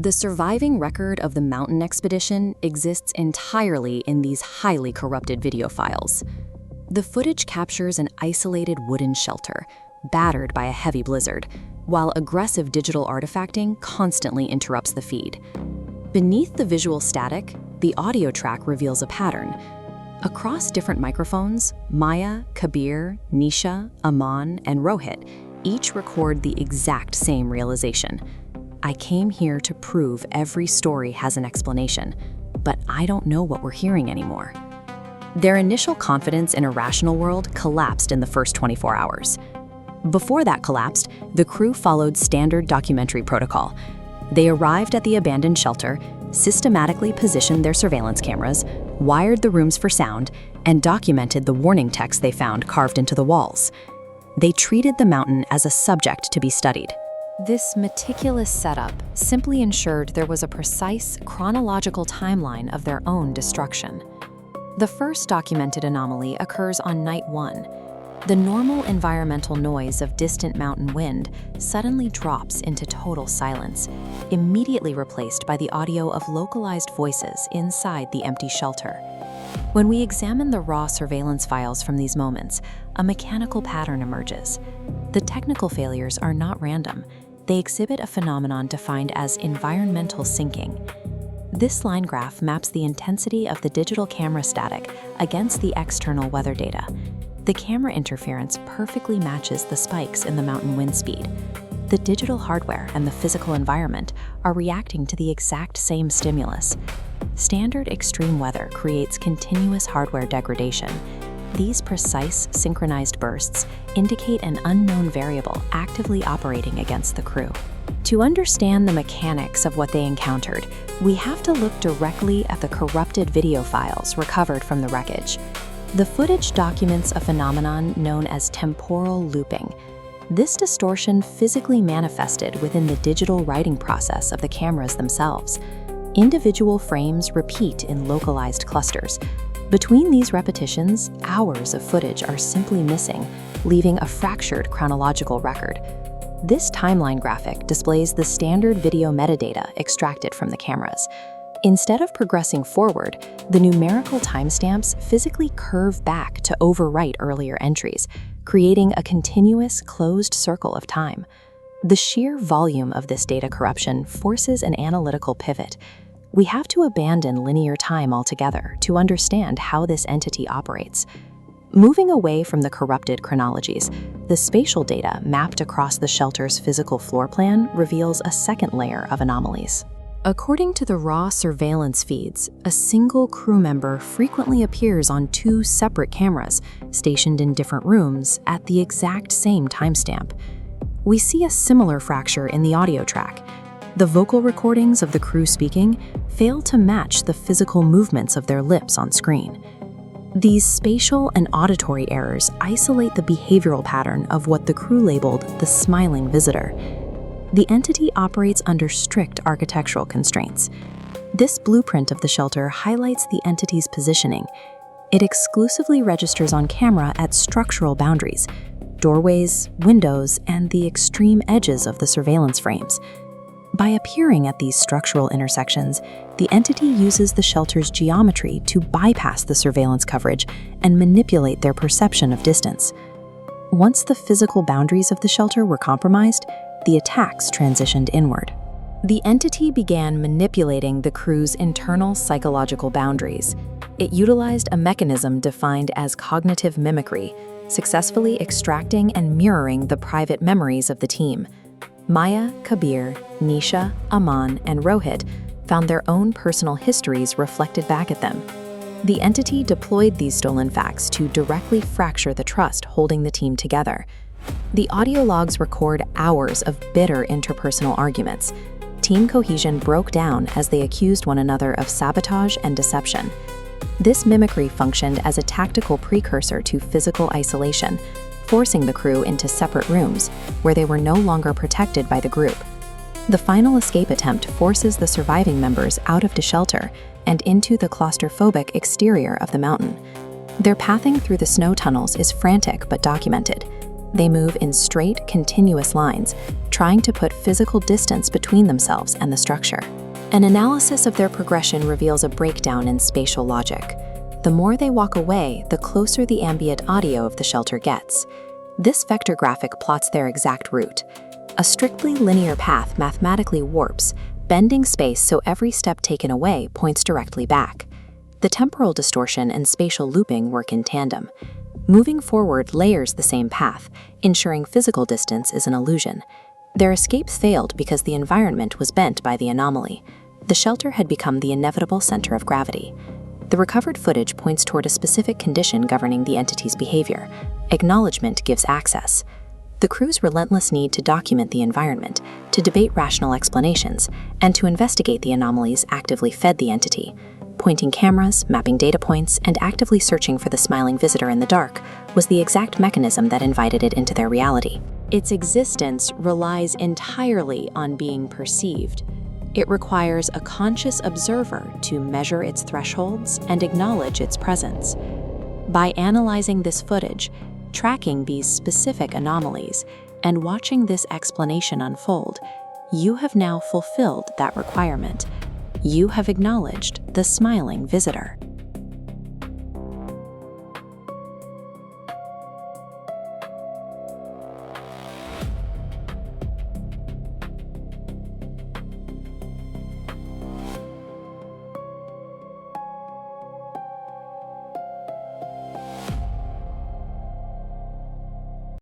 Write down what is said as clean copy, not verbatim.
The surviving record of the mountain expedition exists entirely in these highly corrupted video files. The footage captures an isolated wooden shelter, battered by a heavy blizzard, while aggressive digital artifacting constantly interrupts the feed. Beneath the visual static, the audio track reveals a pattern. Across different microphones, Maya, Kabir, Nisha, Aman, and Rohit each record the exact same realization. I came here to prove every story has an explanation, but I don't know what we're hearing anymore. Their initial confidence in a rational world collapsed in the first 24 hours. Before that collapsed, the crew followed standard documentary protocol. They arrived at the abandoned shelter, systematically positioned their surveillance cameras, wired the rooms for sound, and documented the warning text they found carved into the walls. They treated the mountain as a subject to be studied. This meticulous setup simply ensured there was a precise chronological timeline of their own destruction. The first documented anomaly occurs on night 1. The normal environmental noise of distant mountain wind suddenly drops into total silence, immediately replaced by the audio of localized voices inside the empty shelter. When we examine the raw surveillance files from these moments, a mechanical pattern emerges. The technical failures are not random. They exhibit a phenomenon defined as environmental syncing. This line graph maps the intensity of the digital camera static against the external weather data. The camera interference perfectly matches the spikes in the mountain wind speed. The digital hardware and the physical environment are reacting to the exact same stimulus. Standard extreme weather creates continuous hardware degradation. These precise, synchronized bursts indicate an unknown variable actively operating against the crew. To understand the mechanics of what they encountered, we have to look directly at the corrupted video files recovered from the wreckage. The footage documents a phenomenon known as temporal looping. This distortion physically manifested within the digital writing process of the cameras themselves. Individual frames repeat in localized clusters. Between these repetitions, hours of footage are simply missing, leaving a fractured chronological record. This timeline graphic displays the standard video metadata extracted from the cameras. Instead of progressing forward, the numerical timestamps physically curve back to overwrite earlier entries, creating a continuous closed circle of time. The sheer volume of this data corruption forces an analytical pivot. We have to abandon linear time altogether to understand how this entity operates. Moving away from the corrupted chronologies, the spatial data mapped across the shelter's physical floor plan reveals a second layer of anomalies. According to the raw surveillance feeds, a single crew member frequently appears on 2 separate cameras, stationed in different rooms at the exact same timestamp. We see a similar fracture in the audio track. The vocal recordings of the crew speaking fail to match the physical movements of their lips on screen. These spatial and auditory errors isolate the behavioral pattern of what the crew labeled the smiling visitor. The entity operates under strict architectural constraints. This blueprint of the shelter highlights the entity's positioning. It exclusively registers on camera at structural boundaries, doorways, windows, and the extreme edges of the surveillance frames. By appearing at these structural intersections, the entity uses the shelter's geometry to bypass the surveillance coverage and manipulate their perception of distance. Once the physical boundaries of the shelter were compromised, the attacks transitioned inward. The entity began manipulating the crew's internal psychological boundaries. It utilized a mechanism defined as cognitive mimicry, successfully extracting and mirroring the private memories of the team. Maya, Kabir, Nisha, Aman, and Rohit found their own personal histories reflected back at them. The entity deployed these stolen facts to directly fracture the trust holding the team together. The audio logs record hours of bitter interpersonal arguments. Team cohesion broke down as they accused one another of sabotage and deception. This mimicry functioned as a tactical precursor to physical isolation, forcing the crew into separate rooms where they were no longer protected by the group. The final escape attempt forces the surviving members out of the shelter and into the claustrophobic exterior of the mountain. Their pathing through the snow tunnels is frantic but documented. They move in straight, continuous lines, trying to put physical distance between themselves and the structure. An analysis of their progression reveals a breakdown in spatial logic. The more they walk away, the closer the ambient audio of the shelter gets. This vector graphic plots their exact route. A strictly linear path mathematically warps, bending space so every step taken away points directly back. The temporal distortion and spatial looping work in tandem. Moving forward layers the same path, ensuring physical distance is an illusion. Their escape failed because the environment was bent by the anomaly. The shelter had become the inevitable center of gravity. The recovered footage points toward a specific condition governing the entity's behavior. Acknowledgement gives access. The crew's relentless need to document the environment, to debate rational explanations, and to investigate the anomalies actively fed the entity. Pointing cameras, mapping data points, and actively searching for the smiling visitor in the dark was the exact mechanism that invited it into their reality. Its existence relies entirely on being perceived. It requires a conscious observer to measure its thresholds and acknowledge its presence. By analyzing this footage, tracking these specific anomalies, and watching this explanation unfold, you have now fulfilled that requirement. You have acknowledged the smiling visitor.